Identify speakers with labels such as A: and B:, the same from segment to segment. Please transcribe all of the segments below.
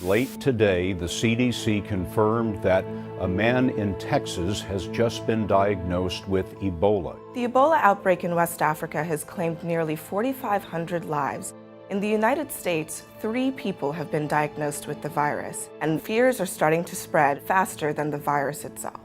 A: Late today, the CDC confirmed that a man in Texas has just been diagnosed with Ebola.
B: The Ebola outbreak in West Africa has claimed nearly 4,500 lives. In the United States, 3 people have been diagnosed with the virus, and fears are starting to spread faster than the virus itself.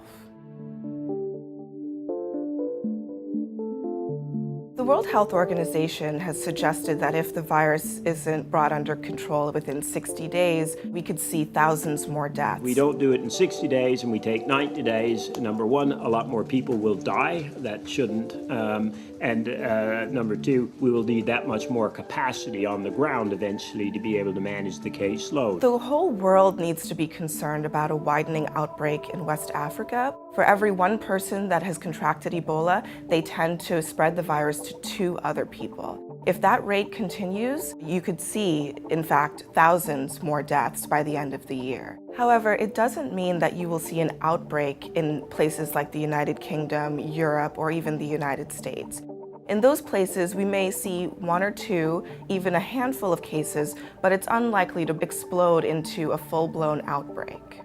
B: The World Health Organization has suggested that if the virus isn't brought under control within 60 days, we could see thousands more deaths.
C: We don't do it in 60 days and we take 90 days. Number one, a lot more people will die. That shouldn't. Number two, we will need that much more capacity on the ground eventually to be able to manage the caseload.
B: The whole world needs to be concerned about a widening outbreak in West Africa. For every one person that has contracted Ebola, they tend to spread the virus to 2 other people. If that rate continues, you could see, in fact, thousands more deaths by the end of the year. However, it doesn't mean that you will see an outbreak in places like the United Kingdom, Europe, or even the United States. In those places, we may see 1 or 2, even a handful of cases, but it's unlikely to explode into a full-blown outbreak.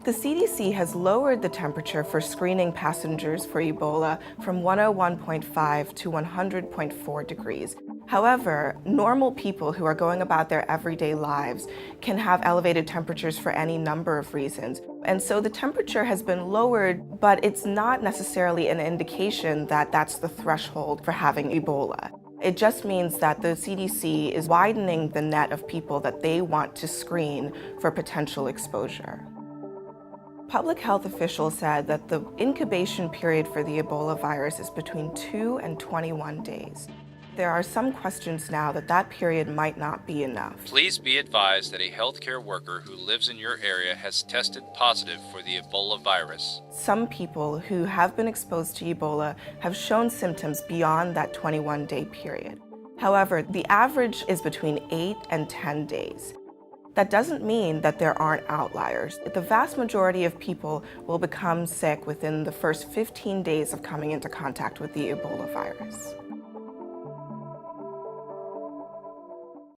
B: The CDC has lowered the temperature for screening passengers for Ebola from 101.5 to 100.4 degrees. However, normal people who are going about their everyday lives can have elevated temperatures for any number of reasons. And so the temperature has been lowered, but it's not necessarily an indication that that's the threshold for having Ebola. It just means that the CDC is widening the net of people that they want to screen for potential exposure. Public health officials said that the incubation period for the Ebola virus is between 2 and 21 days. There are some questions now that that period might not be enough.
D: Please be advised that a healthcare worker who lives in your area has tested positive for the Ebola virus.
B: Some people who have been exposed to Ebola have shown symptoms beyond that 21-day period. However, the average is between 8 and 10 days. That doesn't mean that there aren't outliers. The vast majority of people will become sick within the first 15 days of coming into contact with the Ebola virus.